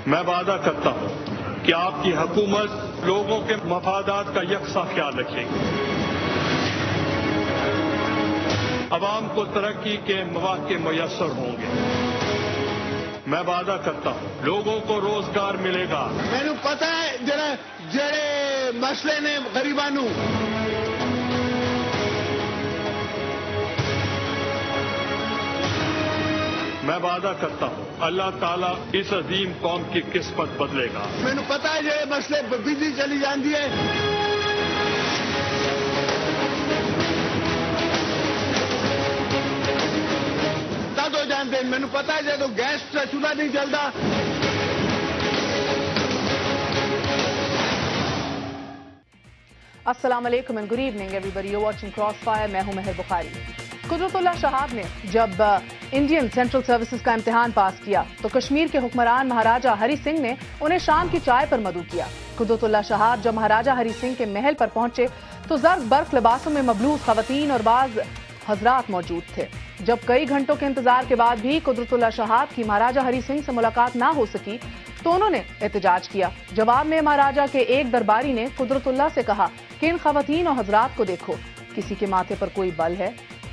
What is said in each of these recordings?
میں وعدہ کرتا ہوں کہ آپ کی حکومت لوگوں کے مفادات کا یکساں خیال رکھے گی، عوام کو ترقی کے مواقع میسر ہوں گے۔ میں وعدہ کرتا ہوں لوگوں کو روزگار ملے گا۔ مینوں پتا ہے جڑے مسئلے نے غریباں نوں میں وعدہ کرتا ہوں اللہ تعالیٰ اس عظیم قوم کی قسمت بدلے گا۔ مینوں پتا ہے جڑے مسئلے بجلی چلی جاندی ہے تد ہو جاندے، مینوں پتا ہے جدوں گیس کا چولہا نہیں چلدا السلام علیکم and good evening every you watching cross fire, میں ہوں مہر بخاری۔ قدرت اللہ شہاب نے جب انڈین سینٹرل سروسز کا امتحان پاس کیا تو کشمیر کے حکمران مہاراجہ ہری سنگھ نے انہیں شام کی چائے پر مدعو کیا۔ قدرت اللہ شہاب جب مہاراجہ ہری سنگھ کے محل پر پہنچے تو زرد برق لباسوں میں مبلوس خواتین اور بعض حضرات موجود تھے۔ جب کئی گھنٹوں کے انتظار کے بعد بھی قدرت اللہ شہاب کی مہاراجہ ہری سنگھ سے ملاقات نہ ہو سکی تو انہوں نے احتجاج کیا۔ جواب میں مہاراجہ کے ایک درباری نے قدرت اللہ سے کہا کہ ان خواتین اور حضرات کو دیکھو، کسی کے ماتھے پر کوئی بل ہے؟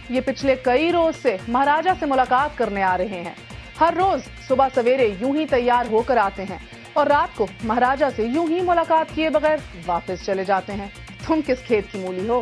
یہ پچھلے کئی روز سے مہاراجہ سے ملاقات کرنے آ رہے ہیں۔ ہر روز صبح سویرے یوں ہی تیار ہو کر آتے ہیں اور رات کو مہاراجہ سے یوں ہی ملاقات کیے بغیر واپس چلے جاتے ہیں۔ تم کس کھیت کی مولی ہو؟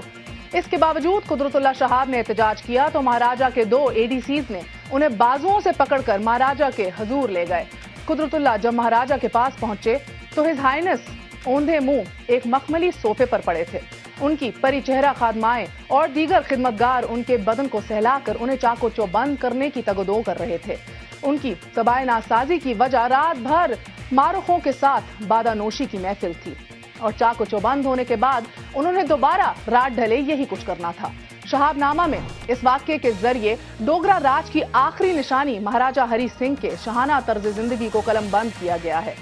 اس کے باوجود قدرت اللہ شہاب نے احتجاج کیا تو مہاراجہ کے 2 ADCs نے انہیں بازوؤں سے پکڑ کر مہاراجہ کے حضور لے گئے۔ قدرت اللہ جب مہاراجہ کے پاس پہنچے تو ہز ہائنس اوندھے منہ ایک مخملی صوفے پر پڑے تھے۔ ان کی پری چہرہ خادمائیں اور دیگر خدمتگار ان کے بدن کو سہلا کر انہیں چاقو چوبند کرنے کی تگدو کر رہے تھے۔ ان کی سبائے ناسازی کی وجہ رات بھر مارخوں کے ساتھ بادہ نوشی کی محفل تھی اور چاقو چوبند ہونے کے بعد انہوں نے دوبارہ رات ڈھلے یہی کچھ کرنا تھا۔ شہاب نامہ میں اس واقعے کے ذریعے ڈوگرا راج کی آخری نشانی مہاراجہ ہری سنگھ کے شاہانہ طرز زندگی کو قلم بند کیا گیا ہے۔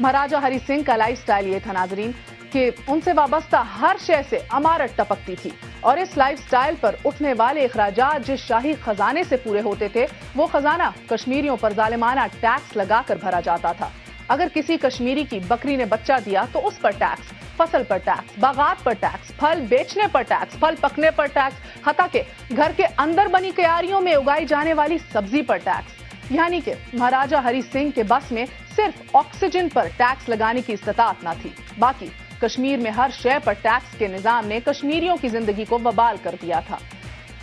مہاراجہ ہری سنگھ کا لائف سٹائل یہ تھا ناظرین کہ ان سے وابستہ ہر شے سے امارت ٹپکتی تھی اور اس لائف سٹائل پر اٹھنے والے اخراجات جس شاہی خزانے سے پورے ہوتے تھے وہ خزانہ کشمیریوں پر ظالمانہ ٹیکس لگا کر بھرا جاتا تھا۔ اگر کسی کشمیری کی بکری نے بچہ دیا تو اس پر ٹیکس، فصل پر ٹیکس، باغات پر ٹیکس، پھل بیچنے پر ٹیکس، پھل پکنے پر ٹیکس، حتیٰ کہ گھر کے اندر بنی کیاریوں میں اگائی جانے والی سبزی پر ٹیکس۔ یعنی کہ مہاراجہ ہری سنگھ کے بس میں صرف آکسیجن پر ٹیکس لگانے کی استطاعت نہ تھی، باقی کشمیر میں ہر شے پر ٹیکس کے نظام نے کشمیریوں کی زندگی کو وبال کر دیا تھا۔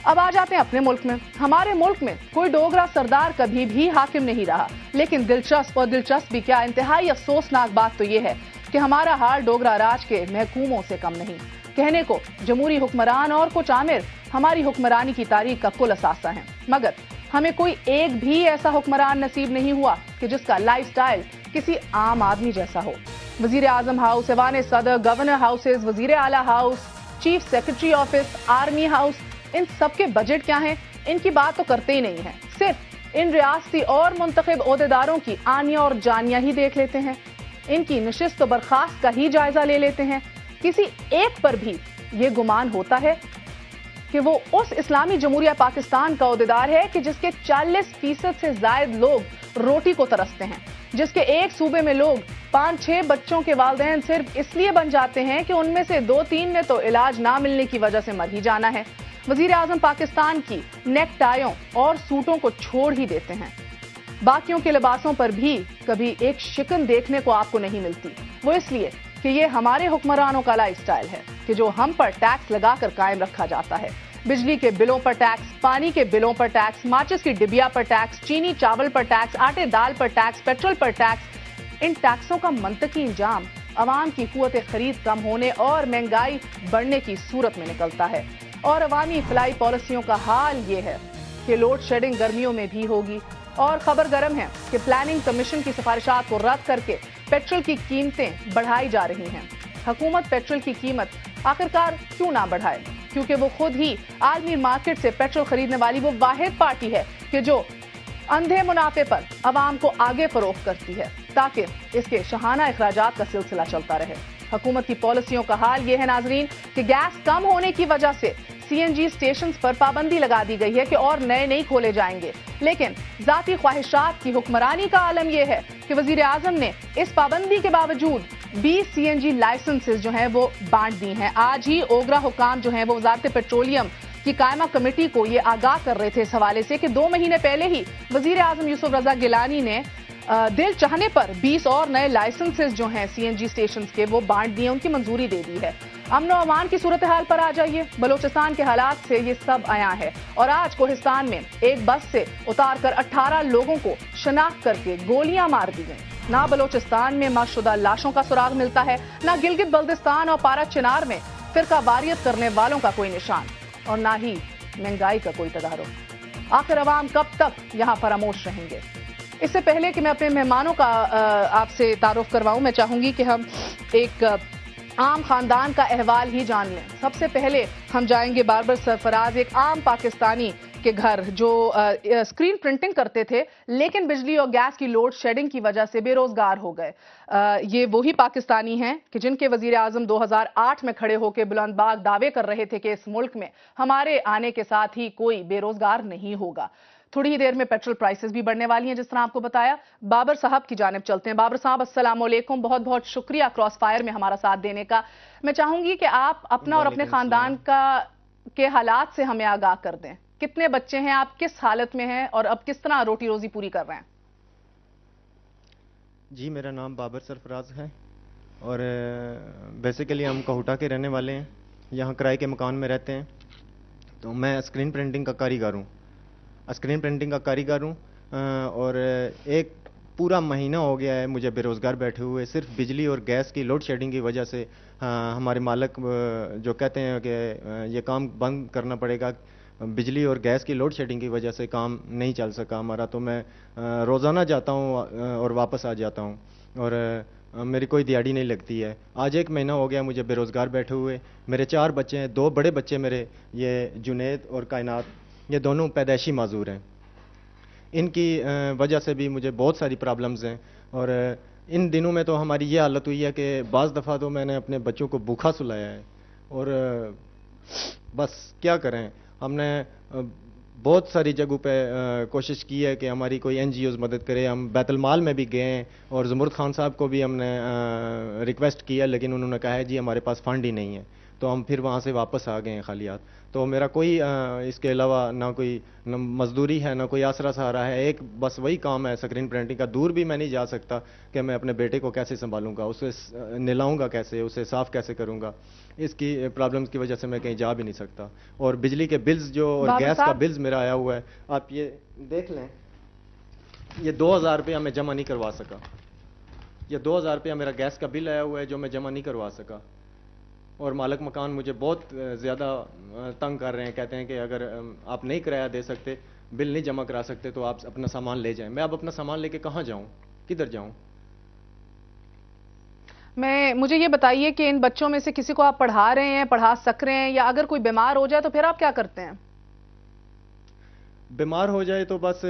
اب آ جاتے ہیں اپنے ملک میں۔ ہمارے ملک میں کوئی ڈوگرا سردار کبھی بھی حاکم نہیں رہا، لیکن دلچسپ بھی کیا انتہائی افسوسناک بات تو یہ ہے کہ ہمارا حال ڈوگرا راج کے محکوموں سے کم نہیں۔ کہنے کو جمہوری حکمران اور کچھ عامر ہماری حکمرانی کی تاریخ کا کل اثاثہ ہیں، مگر ہمیں کوئی ایک بھی ایسا حکمران نصیب نہیں ہوا کہ جس کا لائف سٹائل کسی عام آدمی جیسا ہو۔ وزیر اعظم ہاؤس، ایوان صدر، گورنر ہاؤسز، وزیر اعلیٰ house, chief secretary office, army house, ان سب کے بجٹ کیا ہیں؟ ان کی بات تو کرتے ہی نہیں ہیں، صرف ان ریاستی اور منتخب عہدیداروں کی آنیاں اور جانیاں ہی دیکھ لیتے ہیں، ان کی نشست و برخاست کا ہی جائزہ لے لیتے ہیں۔ کسی ایک پر بھی یہ گمان ہوتا ہے کہ وہ اس اسلامی جمہوریہ پاکستان کا عہدیدار ہے کہ جس کے 40% سے زائد لوگ روٹی کو ترستے ہیں، جس کے ایک صوبے میں لوگ 5-6 بچوں کے والدین صرف اس لیے بن جاتے ہیں کہ ان میں سے 2-3 نے تو علاج نہ ملنے کی وجہ سے مر ہی جانا ہے۔ وزیر اعظم پاکستان کی نیک ٹائیوں اور سوٹوں کو چھوڑ ہی دیتے ہیں، باقیوں کے لباسوں پر بھی کبھی ایک شکن دیکھنے کو آپ کو نہیں ملتی۔ وہ اس لیے کہ یہ ہمارے حکمرانوں کا لائف سٹائل ہے کہ جو ہم پر ٹیکس لگا کر قائم رکھا جاتا ہے۔ بجلی کے بلوں پر ٹیکس، پانی کے بلوں پر ٹیکس، ماچس کی ڈبیا پر ٹیکس، چینی چاول پر ٹیکس، آٹے دال پر ٹیکس، پیٹرول پر ٹیکس۔ ان ٹیکسوں کا منطقی انجام عوام کی قوت خرید کم ہونے اور مہنگائی بڑھنے کی صورت میں نکلتا ہے، اور عوامی فلاحی پالیسیوں کا حال یہ ہے کہ لوڈ شیڈنگ گرمیوں میں بھی ہوگی۔ اور خبر گرم ہے کہ پلاننگ کمیشن کی سفارشات کو رد کر کے پیٹرول کی قیمتیں بڑھائی جا رہی ہیں۔ حکومت پیٹرول کی قیمت آخرکار کیوں نہ بڑھائے؟ کیونکہ وہ خود ہی عالمی مارکیٹ سے پیٹرول خریدنے والی وہ واحد پارٹی ہے کہ جو اندھے منافع پر عوام کو آگے فروخت کرتی ہے تاکہ اس کے شاہانہ اخراجات کا سلسلہ چلتا رہے۔ حکومت کی پالیسیوں کا حال یہ ہے ناظرین کہ گیس کم ہونے کی وجہ سے CNG اسٹیشنز پر پابندی لگا دی گئی ہے کہ اور نئے نہیں کھولے جائیں گے، لیکن ذاتی خواہشات کی حکمرانی کا عالم یہ ہے کہ وزیر اعظم نے اس پابندی کے باوجود 20 CNG لائسنسز جو ہیں وہ بانٹ دی ہیں. آج ہی اوگرا حکام جو ہیں وہ وزارت پیٹرولیم کی قائمہ کمیٹی کو یہ آگاہ کر رہے تھے اس حوالے سے کہ 2 مہینے پہلے ہی وزیر اعظم یوسف رضا گیلانی نے دل چاہنے پر 20 اور نئے لائسنسز جو ہیں CNG اسٹیشنز کے وہ بانٹ دیے, ان کی منظوری دے دی ہے. امن و امان کی صورتحال پر آ جائیے. بلوچستان کے حالات سے یہ سب عیاں ہے, اور آج کوہستان میں ایک بس سے اتار کر 18 لوگوں کو شناخت کر کے گولیاں مار دی گئیں. نہ بلوچستان میں مار شدہ لاشوں کا سراغ ملتا ہے, نہ گلگت بلتستان اور پارا چنار میں فرقہ واریت کرنے والوں کا کوئی نشان, اور نہ ہی مہنگائی کا کوئی تدارک. آخر عوام کب تک یہاں فراموش رہیں گے؟ اس سے پہلے کہ میں اپنے مہمانوں کا آپ سے تعارف کرواؤں, میں چاہوں گی کہ ہم ایک عام خاندان کا احوال ہی جان لیں. سب سے پہلے ہم جائیں گے باربر سرفراز, ایک عام پاکستانی کے گھر جو اسکرین پرنٹنگ کرتے تھے لیکن بجلی اور گیس کی لوڈ شیڈنگ کی وجہ سے بے روزگار ہو گئے. یہ وہی پاکستانی ہیں کہ جن کے وزیر اعظم 2008 میں کھڑے ہو کے بلند باغ دعوے کر رہے تھے کہ اس ملک میں ہمارے آنے کے ساتھ ہی کوئی بے روزگار نہیں ہوگا. تھوڑی ہی دیر میں پیٹرول پرائسز بھی بڑھنے والی ہیں جس طرح آپ کو بتایا. بابر صاحب کی جانب چلتے ہیں. بابر صاحب السلام علیکم, بہت بہت شکریہ کراس فائر میں ہمارا ساتھ دینے کا. میں چاہوں گی کہ آپ اپنا اور اپنے خاندان کے حالات سے ہمیں آگاہ کر دیں. کتنے بچے ہیں, آپ کس حالت میں ہیں, اور اب کس طرح روٹی روزی پوری کر رہے ہیں؟ جی, میرا نام بابر سرفراز ہے اور بیسیکلی ہم کوہٹا کے رہنے والے ہیں. یہاں کرائے کے مکان میں رہتے ہیں. تو میں اسکرین پرنٹنگ کا کاریگر ہوں. اور ایک پورا مہینہ ہو گیا ہے مجھے بے روزگار بیٹھے ہوئے. صرف بجلی اور گیس کی لوڈ شیڈنگ کی وجہ سے ہمارے مالک جو کہتے ہیں کہ یہ کام بند کرنا پڑے گا, بجلی اور گیس کی لوڈ شیڈنگ کی وجہ سے کام نہیں چل سکا ہمارا. تو میں روزانہ جاتا ہوں اور واپس آ جاتا ہوں, اور میری کوئی دیہڑی نہیں لگتی ہے. آج 1 مہینہ ہو گیا مجھے بے روزگار بیٹھے ہوئے. میرے 4 بچے ہیں, 2 بڑے بچے میرے, یہ جنید اور کائنات, یہ دونوں پیدائشی معذور ہیں. ان کی وجہ سے بھی مجھے بہت ساری پرابلمز ہیں. اور ان دنوں میں تو ہماری یہ حالت ہوئی ہے کہ بعض دفعہ تو میں نے اپنے بچوں کو بھوکا سلایا ہے. اور بس کیا کریں, ہم نے بہت ساری جگہوں پہ کوشش کی ہے کہ ہماری کوئی NGOز مدد کرے. ہم بیت المال میں بھی گئے ہیں اور زمرد خان صاحب کو بھی ہم نے ریکویسٹ کیا, لیکن انہوں نے کہا ہے جی ہمارے پاس فنڈ ہی نہیں ہے. تو ہم پھر وہاں سے واپس آ گئے ہیں خالی ہاتھ. تو میرا کوئی اس کے علاوہ نہ کوئی مزدوری ہے, نہ کوئی آسرا سہارا ہے. ایک بس وہی کام ہے اسکرین پرنٹنگ کا. دور بھی میں نہیں جا سکتا کہ میں اپنے بیٹے کو کیسے سنبھالوں گا, اسے نہلاؤں گا کیسے, اسے صاف کیسے کروں گا. اس کی پرابلمز کی وجہ سے میں کہیں جا بھی نہیں سکتا. اور بجلی کے بلز جو اور گیس کا بلز میرا آیا ہوا ہے, آپ یہ دیکھ لیں, یہ 2000 روپیہ میں جمع نہیں کروا سکا. یہ 2000 روپیہ میرا گیس کا بل آیا ہوا ہے جو میں جمع نہیں کروا سکا. اور مالک مکان مجھے بہت زیادہ تنگ کر رہے ہیں. کہتے ہیں کہ اگر آپ نہیں کرایہ دے سکتے, بل نہیں جمع کرا سکتے تو آپ اپنا سامان لے جائیں. میں اب اپنا سامان لے کے کہاں جاؤں, کدھر جاؤں؟ مجھے یہ بتائیے کہ ان بچوں میں سے کسی کو آپ پڑھا رہے ہیں, پڑھا سک رہے ہیں, یا اگر کوئی بیمار ہو جائے تو پھر آپ کیا کرتے ہیں؟ بیمار ہو جائے تو بس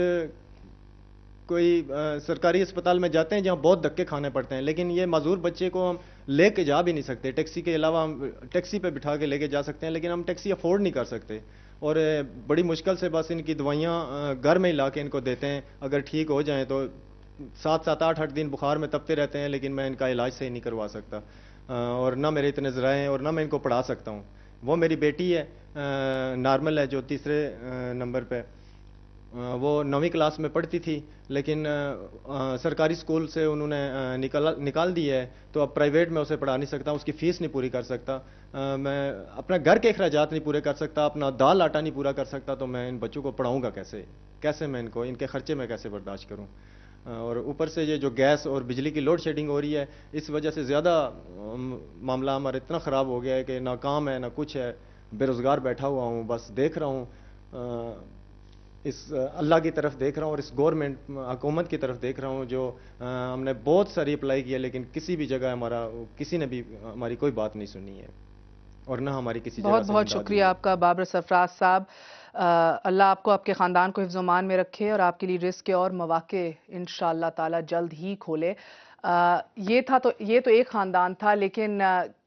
کوئی سرکاری اسپتال میں جاتے ہیں جہاں بہت دھکے کھانے پڑتے ہیں. لیکن یہ معذور بچے کو ہم لے کے جا بھی نہیں سکتے. ٹیکسی کے علاوہ ہم ٹیکسی پہ بٹھا کے لے کے جا سکتے ہیں, لیکن ہم ٹیکسی افورڈ نہیں کر سکتے. اور بڑی مشکل سے بس ان کی دوائیاں گھر میں ہی لا کے ان کو دیتے ہیں. اگر ٹھیک ہو جائیں تو 7-8 دن بخار میں تپتے رہتے ہیں, لیکن میں ان کا علاج صحیح نہیں کروا سکتا. اور نہ میرے اتنے ذرائع ہیں اور نہ میں ان کو پڑھا سکتا ہوں. وہ میری بیٹی ہے, نارمل ہے, جو 3 نمبر پہ, وہ 9ویں کلاس میں پڑھتی تھی, لیکن سرکاری اسکول سے انہوں نے نکال دی ہے. تو اب پرائیویٹ میں اسے پڑھا نہیں سکتا, اس کی فیس نہیں پوری کر سکتا, میں اپنا گھر کے اخراجات نہیں پورے کر سکتا, اپنا دال آٹا نہیں پورا کر سکتا. تو میں ان بچوں کو پڑھاؤں گا کیسے میں ان کے خرچے میں کیسے برداشت کروں؟ اور اوپر سے یہ جو گیس اور بجلی کی لوڈ شیڈنگ ہو رہی ہے, اس وجہ سے زیادہ معاملہ ہمارا اتنا خراب ہو گیا ہے کہ نہ کام ہے نہ کچھ ہے. بے روزگار بیٹھا ہوا ہوں, بس دیکھ رہا ہوں, اس اللہ کی طرف دیکھ رہا ہوں اور اس گورنمنٹ حکومت کی طرف دیکھ رہا ہوں. جو ہم نے بہت ساری اپلائی کی ہے, لیکن کسی بھی جگہ کسی نے بھی ہماری کوئی بات نہیں سنی ہے, اور نہ ہماری کسی جگہ سے. بہت بہت شکریہ آپ کا بابر سرفراز صاحب. اللہ آپ کو, آپ کے خاندان کو حفظ و امان میں رکھے اور آپ کے لیے رزق کے اور مواقع انشاءاللہ تعالی جلد ہی کھولے. یہ تو ایک خاندان تھا, لیکن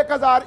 1000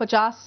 50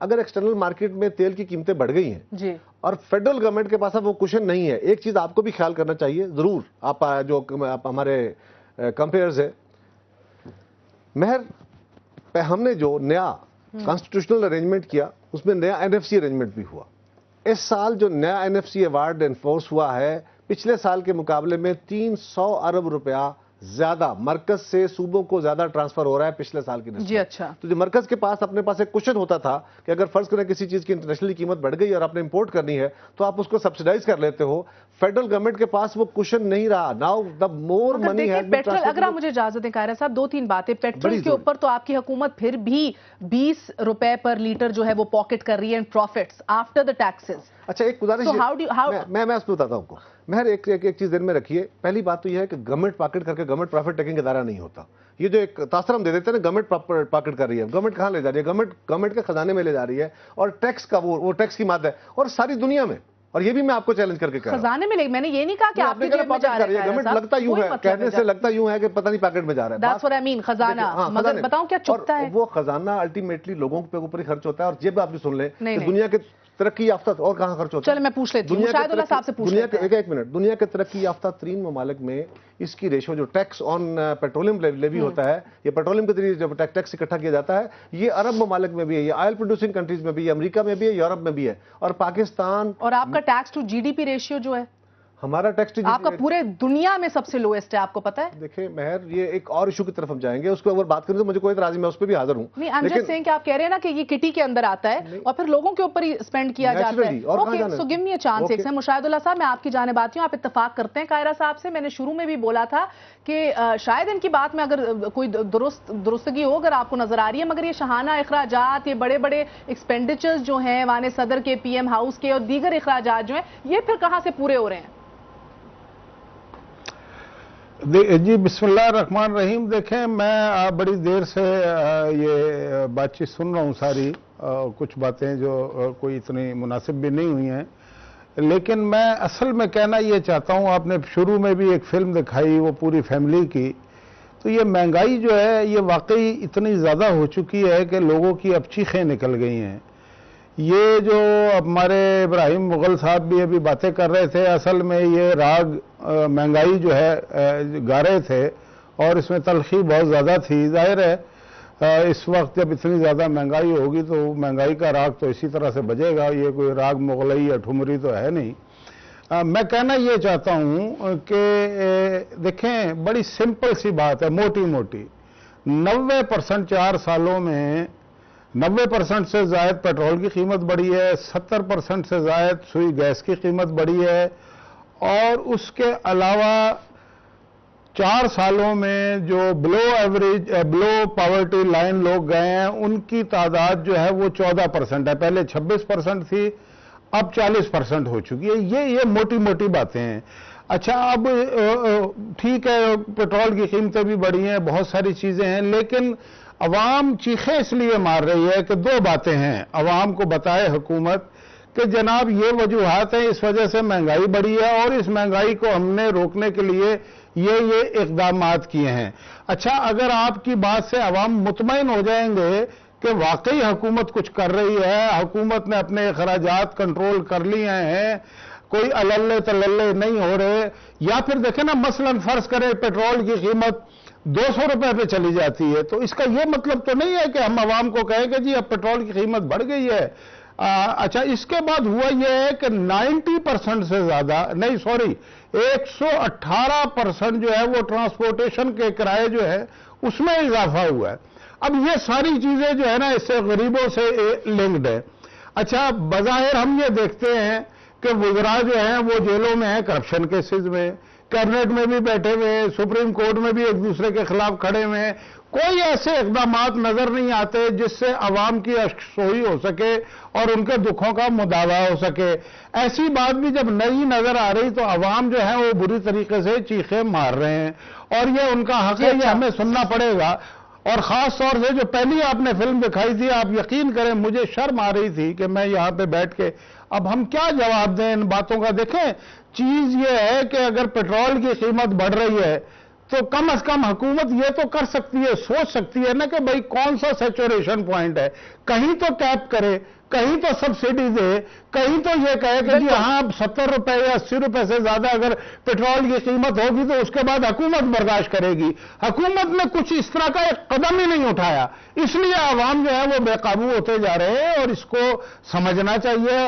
اگر ایکسٹرنل مارکیٹ میں تیل کی قیمتیں بڑھ گئی ہیں جی اور فیڈرل گورنمنٹ کے پاس اب وہ کوشن نہیں ہے، ایک چیز آپ کو بھی خیال کرنا چاہیے ضرور، آپ جو ہمارے کمپیئرز ہے، مہر ہم نے جو نیا کانسٹیٹیوشنل ارینجمنٹ کیا اس میں نیا NFC ارینجمنٹ بھی ہوا. اس سال جو نیا NFC ایوارڈ انفورس ہوا ہے پچھلے سال کے مقابلے میں 300 ارب روپیہ زیادہ مرکز سے صوبوں کو زیادہ ٹرانسفر ہو رہا ہے پچھلے سال کی نسبت. جی اچھا. تو جو مرکز کے پاس اپنے پاس ایک کوشن ہوتا تھا کہ اگر فرض کریں کسی چیز کی انٹرنیشنلی قیمت بڑھ گئی اور آپ نے امپورٹ کرنی ہے تو آپ اس کو سبسیڈائز کر لیتے ہو، فیڈرل گورنمنٹ کے پاس وہ کوشن نہیں رہا. Now the more money has been petrol, اگر آپ مجھے اجازت دیں قاہرہ صاحب، 2-3 باتیں. پیٹرول کے اوپر تو آپ کی حکومت پھر بھی 20 روپے پر لیٹر جو ہے وہ پاکٹ کر رہی ہے پروفٹس آفٹر دا ٹیکسز. اچھا ایک گزارش میں اس پہ بتاتا ہوں آپ کو. مہر ایک چیز ذہن میں رکھیے، پہلی بات تو یہ ہے کہ گورنمنٹ پاکٹ کر کے گورنمنٹ پروفٹ ٹیکنگ ادارہ نہیں ہوتا. یہ جو ایک تاثر ہم دے دیتے ہیں نا گورنمنٹ پاکٹ کر رہی ہے، گورنمنٹ کہاں لے جا رہی ہے؟ گورنمنٹ کے خزانے میں لے جا رہی ہے اور ٹیکس کا وہ ٹیکس کی مادہ ہے اور ساری دنیا میں. اور یہ بھی میں آپ کو چیلنج کر کے کہہ رہا ہوں خزانے میں لے، میں نے یہ نہیں کہا کہ آپ کی جیب میں جا رہا ہے. گورنمنٹ لگتا یوں ہے، کہنے سے لگتا یوں ہے کہ پتہ نہیں پاکٹ میں جا رہا ہے. That's what I mean، خزانہ. مگر بتاؤں کیا چکتا ہے وہ خزانہ الٹیمیٹلی لوگوں کے اوپر ہی خرچ ہوتا ہے. اور جب آپ بھی سن لیں کہ دنیا کے ترقی یافتہ اور کہاں خرچ ہوتا ہے. چلے میں پوچھ لیتی ہوں، شاہد اللہ صاحب سے پوچھ لیتے ہیں. ایک منٹ. دنیا کے ترقی یافتہ ترین ممالک میں اس کی ریشو جو ٹیکس آن پیٹرولیم لیوی ہوتا ہے، یہ پیٹرولیم کے ذریعے جب ٹیکس اکٹھا کیا جاتا ہے، یہ عرب ممالک میں بھی ہے، یہ آئل پروڈیوسنگ کنٹریز میں بھی ہے، امریکہ میں بھی ہے، یورپ میں بھی ہے. اور پاکستان اور آپ کا ٹیکس ٹو GDP ریشیو جو ہے ہمارا ٹیکس آپ کا پورے دنیا میں سب سے لویسٹ ہے، آپ کو پتا ہے؟ دیکھیں مہر، یہ ایک اور ایشو کی طرف ہم جائیں گے، اس کو اگر بات کریں تو مجھے کوئی اعتراض نہیں، میں اس پہ بھی حاضر ہوں. نہیں I'm just saying کہ آپ کہہ رہے ہیں نا کہ یہ کٹی کے اندر آتا ہے اور پھر لوگوں کے اوپر ہی اسپینڈ کیا جاتا ہے. Okay so give me a chance. ایک سے مشاہد اللہ صاحب، میں آپ کی جانب آتی ہوں، آپ اتفاق کرتے ہیں قاہرہ صاحب سے؟ میں نے شروع میں بھی بولا تھا کہ شاید ان کی بات میں اگر کوئی درستگی ہو اگر آپ کو نظر آ رہی ہے، مگر یہ شاہانہ اخراجات، یہ بڑے بڑے ایکسپینڈیچرز جو ہیں ایوان صدر کے، PM ہاؤس کے اور دیگر اخراجات جو ہیں، یہ پھر کہاں سے پورے ہو رہے ہیں؟ جی بسم اللہ الرحمن الرحیم. دیکھیں میں بڑی دیر سے یہ بات چیت سن رہا ہوں ساری، کچھ باتیں جو کوئی اتنی مناسب بھی نہیں ہوئی ہیں، لیکن میں اصل میں کہنا یہ چاہتا ہوں، آپ نے شروع میں بھی ایک فلم دکھائی وہ پوری فیملی کی، تو یہ مہنگائی جو ہے یہ واقعی اتنی زیادہ ہو چکی ہے کہ لوگوں کی اب چیخیں نکل گئی ہیں. یہ جو ہمارے ابراہیم مغل صاحب بھی ابھی باتیں کر رہے تھے، اصل میں یہ راگ مہنگائی جو ہے گا رہے تھے اور اس میں تلخی بہت زیادہ تھی. ظاہر ہے اس وقت جب اتنی زیادہ مہنگائی ہوگی تو مہنگائی کا راگ تو اسی طرح سے بجے گا، یہ کوئی راگ مغلئی یا ٹھمری تو ہے نہیں. میں کہنا یہ چاہتا ہوں کہ دیکھیں بڑی سمپل سی بات ہے، موٹی 90% 4 سالوں میں 90% سے زائد پیٹرول کی قیمت بڑھی ہے، 70% سے زائد سوئی گیس کی قیمت بڑھی ہے، اور اس کے علاوہ 4 سالوں میں جو بلو پاورٹی لائن لوگ گئے ہیں ان کی تعداد جو ہے وہ 14% ہے. پہلے 26% تھی، اب 40% ہو چکی ہے. یہ موٹی باتیں ہیں. اچھا اب ٹھیک ہے پیٹرول کی قیمتیں بھی بڑھی ہیں، بہت ساری چیزیں ہیں، لیکن عوام چیخیں اس لیے مار رہی ہے کہ 2 باتیں ہیں. عوام کو بتائے حکومت کہ جناب یہ وجوہات ہیں، اس وجہ سے مہنگائی بڑھی ہے اور اس مہنگائی کو ہم نے روکنے کے لیے یہ اقدامات کیے ہیں. اچھا اگر آپ کی بات سے عوام مطمئن ہو جائیں گے کہ واقعی حکومت کچھ کر رہی ہے، حکومت نے اپنے اخراجات کنٹرول کر لیے ہیں، کوئی اللے تللے نہیں ہو رہے، یا پھر دیکھیں نا مثلا فرض کریں پیٹرول کی قیمت 200 روپے پہ چلی جاتی ہے، تو اس کا یہ مطلب تو نہیں ہے کہ ہم عوام کو کہیں کہ جی اب پیٹرول کی قیمت بڑھ گئی ہے. اچھا اس کے بعد ہوا یہ ہے کہ 90% سے زیادہ 118% جو ہے وہ ٹرانسپورٹیشن کے کرائے جو ہے اس میں اضافہ ہوا ہے. اب یہ ساری چیزیں جو ہے نا اس سے غریبوں سے لنکڈ ہے. اچھا بظاہر ہم یہ دیکھتے ہیں کہ وزراء جو ہیں وہ جیلوں میں ہیں کرپشن کیسز میں، کیبنٹ میں بھی بیٹھے ہوئے، سپریم کورٹ میں بھی ایک دوسرے کے خلاف کھڑے ہوئے ہیں، کوئی ایسے اقدامات نظر نہیں آتے جس سے عوام کی اشکسوئی ہو سکے اور ان کے دکھوں کا مداوع ہو سکے. ایسی بات بھی جب نہیں نظر آ رہی تو عوام جو ہے وہ بری طریقے سے چیخیں مار رہے ہیں، اور یہ ان کا حق ہے، یہ ہمیں سننا پڑے گا. اور خاص طور سے جو پہلی آپ نے فلم دکھائی تھی، آپ یقین کریں مجھے شرم آ رہی تھی کہ میں یہاں پہ بیٹھ کے اب ہم کیا جواب دیں ان باتوں کا. دیکھیں چیز یہ ہے کہ اگر پیٹرول کی قیمت بڑھ رہی ہے تو کم از کم حکومت یہ تو کر سکتی ہے, سوچ سکتی ہے نا کہ بھائی کون سا سیچوریشن پوائنٹ ہے, کہیں تو کیپ کرے, کہیں تو سبسڈی دے, کہیں تو یہ کہے کہ جی ہاں 70 روپے یا 80 روپے سے زیادہ اگر پیٹرول کی قیمت ہوگی تو اس کے بعد حکومت برداشت کرے گی. حکومت نے کچھ اس طرح کا ایک قدم ہی نہیں اٹھایا, اس لیے عوام جو ہے وہ بے قابو ہوتے جا رہے ہیں. اور اس کو سمجھنا چاہیے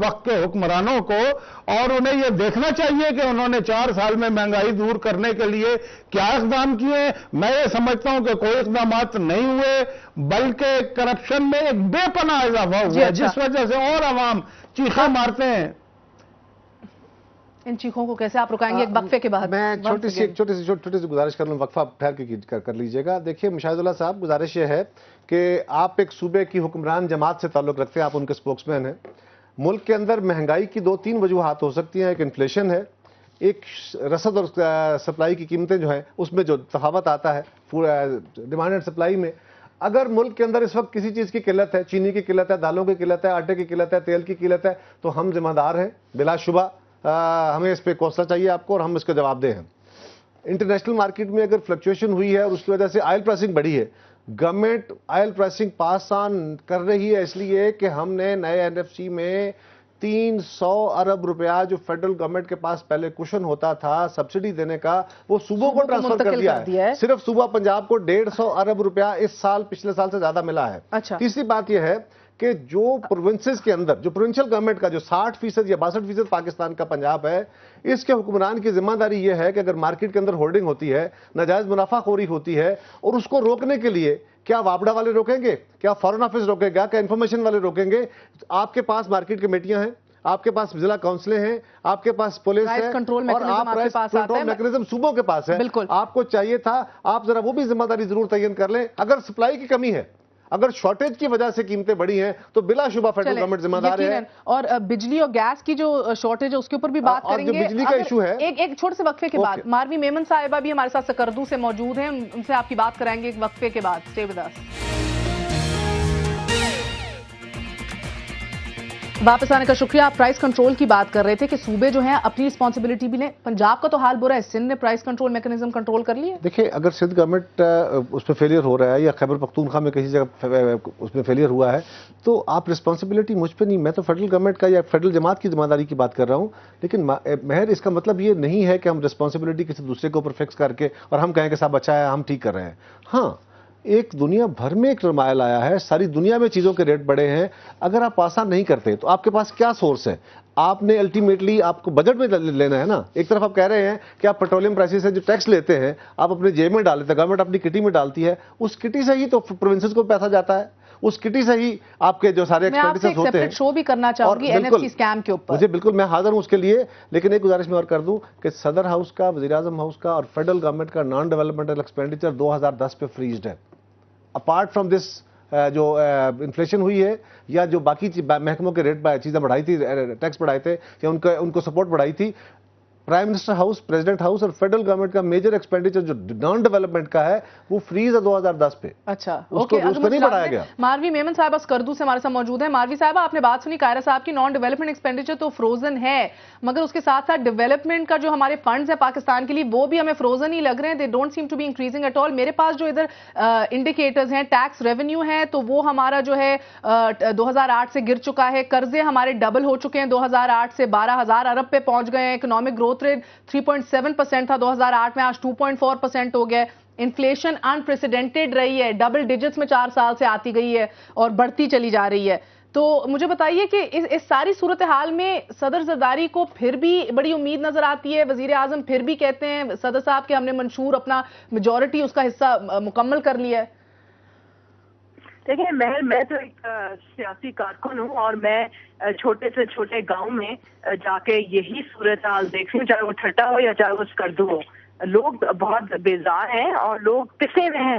وقت کے حکمرانوں کو, اور انہیں یہ دیکھنا چاہیے کہ انہوں نے 4 سال میں مہنگائی دور کرنے کے لیے کیا اقدام کیے. میں یہ سمجھتا ہوں کہ کوئی اقدامات نہیں ہوئے, بلکہ کرپشن میں ایک بے پناہ اضافہ ہوا ہے, جس وجہ سے اور عوام چیخیں مارتے ہیں. ان چیخوں کو کیسے آپ رکائیں گے ایک وقفے کے بعد؟ میں چھوٹی سی گزارش کر لوں, وقفہ ٹھہر کے کر لیجئے گا. دیکھیے مشاہد اللہ صاحب, گزارش یہ ہے کہ آپ ایک صوبے کی حکمران جماعت سے تعلق رکھتے ہیں, آپ ان کے سپوکس مین ہیں. ملک کے اندر مہنگائی کی 2-3 وجوہات ہو سکتی ہیں. ایک انفلیشن ہے, ایک رسد اور سپلائی کی قیمتیں جو ہیں اس میں جو تفاوت آتا ہے ڈیمانڈ اینڈ سپلائی میں. اگر ملک کے اندر اس وقت کسی چیز کی قلت ہے, چینی کی قلت ہے, دالوں کی قلت ہے, آٹے کی قلت ہے, تیل کی قلت ہے, تو ہم ذمہ دار ہیں بلا شبہ. ہمیں اس پہ حوصلہ چاہیے آپ کو, اور ہم اس کے جواب دہ ہیں. انٹرنیشنل مارکیٹ میں اگر فلکچویشن ہوئی ہے اور اس کی وجہ سے آئل پرائسنگ بڑھی ہے, گورنمنٹ آئل پرائسنگ پاس آن کر رہی ہے اس لیے کہ ہم نے نئے NFC میں 300 ارب روپیہ جو فیڈرل گورنمنٹ کے پاس پہلے کشن ہوتا تھا سبسڈی دینے کا, وہ صوبوں کو ٹرانسفر کر دیا ہے. صرف صوبہ پنجاب کو 150 ارب روپیہ اس سال پچھلے سال سے زیادہ ملا ہے. تیسری بات یہ ہے کہ جو پروونسز کے اندر جو پروونشل گورنمنٹ کا جو 60% یا 62% پاکستان کا پنجاب ہے, اس کے حکمران کی ذمہ داری یہ ہے کہ اگر مارکیٹ کے اندر ہولڈنگ ہوتی ہے, ناجائز منافع خوری ہوتی ہے, اور اس کو روکنے کے لیے کیا وابڈا والے روکیں گے, کیا فارن آفس روکے گا, کیا انفارمیشن والے روکیں گے؟ آپ کے پاس مارکیٹ کمیٹیاں ہیں, آپ کے پاس ضلع کونسلیں ہیں, آپ کے پاس پولیس ہے, اور آپ پرائس کنٹرول میکنزم صوبوں کے پاس ہے. آپ کو چاہیے تھا آپ ذرا وہ بھی ذمہ داری ضرور تعین کر لیں. اگر سپلائی کی کمی ہے, اگر شارٹیج کی وجہ سے قیمتیں بڑی ہیں, تو بلا شبہ فیڈرل گورنمنٹ ذمہ دار ہے. اور بجلی اور گیس کی جو شارٹیج ہے اس کے اوپر بھی بات کریں گے. بجلی کا ایشو ہے, ایک چھوٹے سے وقفے کے بعد ماروی میمن صاحبہ بھی ہمارے ساتھ سکردو سے موجود ہیں, ان سے آپ کی بات کرائیں گے ایک وقفے کے بعد. Stay with us. واپس آنے کا شکریہ. آپ پرائس کنٹرول کی بات کر رہے تھے کہ صوبے جو ہیں اپنی رسپانسبلٹی بھی لیں. پنجاب کا تو حال برا ہے, سندھ نے پرائس کنٹرول میکنزم کنٹرول کر لی ہے. دیکھیں اگر سندھ گورنمنٹ اس میں فیلئر ہو رہا ہے, یا خیبر پختونخوا میں کسی جگہ اس میں فیلئر ہوا ہے, تو آپ رسپانسبلٹی مجھ پہ نہیں, میں تو فیڈرل گورنمنٹ کا یا فیڈرل جماعت کی ذمہ داری کی بات کر رہا ہوں. لیکن مہر اس کا مطلب یہ نہیں ہے کہ ہم رسپانسبلٹی کسی دوسرے کے اوپر فکس کر کے اور ہم کہیں کہ صاحب اچھا ہے ہم ٹھیک کر رہے ہیں. ہاں, ایک دنیا بھر میں ایک ٹرمائل آیا ہے, ساری دنیا میں چیزوں کے ریٹ بڑے ہیں. اگر آپ آسان نہیں کرتے تو آپ کے پاس کیا سورس ہے؟ آپ نے الٹیمیٹلی آپ کو بجٹ میں لینا ہے نا. ایک طرف آپ کہہ رہے ہیں کہ آپ پیٹرولیم پرائسز سے جو ٹیکس لیتے ہیں آپ اپنے جیب میں ڈال دیتے ہیں, گورنمنٹ اپنی کٹی میں ڈالتی ہے, اس کٹی سے ہی تو پروونسز کو پیسہ جاتا ہے, اس کٹی سے ہی آپ کے جو سارے ایکسپینڈیچرز ہوتے ہیں. میں شو بھی کرنا چاہوں گی NFC اسکیم کے اوپر. مجھے بالکل, میں حاضر ہوں اس کے لیے. لیکن ایک گزارش میں اور کر دوں کہ صدر ہاؤس کا, وزیر اعظم ہاؤس کا اور فیڈرل گورنمنٹ کا نان ڈیولپمنٹل ایکسپینڈیچر 2010 پہ فریزڈ ہے. اپارٹ فرام دس جو انفلیشن ہوئی ہے یا جو باقی محکموں کے ریٹ چیزیں بڑھائی تھی, ٹیکس بڑھائے تھے یا ان کو سپورٹ بڑھائی تھی, prime minister house, president house اور فیڈرل گورنمنٹ کا میجر ایکسپینڈیچر جو نان ڈیولپمنٹ کا ہے وہ فریز ہے 2010 پہ. اچھا, اس کو نہیں بڑھایا گیا. ماروی میمن صاحبہ سکردو سے ہمارے ساتھ موجود ہیں. ماروی صاحبہ, آپ نے بات سنی قاہرہ صاحب کی, نان ڈیولپمنٹ ایکسپینڈیچر تو فروزن ہے, مگر اس کے ساتھ ساتھ ڈیولپمنٹ کا جو ہمارے فنڈز ہیں پاکستان کے لیے وہ بھی ہمیں فروزن ہی لگ رہے ہیں. They don't seem to be increasing at all. میرے پاس جو ادھر انڈیکیٹرز ہیں, ٹیکس ریونیو ہے تو وہ ہمارا جو ہے 2008 سے گر چکا ہے, قرضے ہمارے ڈبل ہو چکے ہیں, 2008 سے 12,000 ارب پہ پہنچ گئے ہیں, اکنامک گروتھ ریٹ 3.7% تھا 2008 میں, آج 2.4% ہو گیا. انفلیشن انپریسیڈنٹڈ رہی ہے, ڈبل ڈیجٹس میں 4 سال سے آتی گئی ہے اور بڑھتی چلی جا رہی ہے. تو مجھے بتائیے کہ اس ساری صورتحال میں صدر زرداری کو پھر بھی بڑی امید نظر آتی ہے. وزیر اعظم پھر بھی کہتے ہیں صدر صاحب کہ ہم نے منشور اپنا میجورٹی اس کا حصہ مکمل کر لیا ہے. دیکھیں میں تو ایک سیاسی کارکن ہوں اور میں چھوٹے سے چھوٹے گاؤں میں جا کے یہی صورتحال دیکھتی ہوں, چاہے وہ ٹھٹا ہو یا چاہے وہ سکردو ہو. لوگ بہت بیزار ہیں اور لوگ پسے ہوئے ہیں.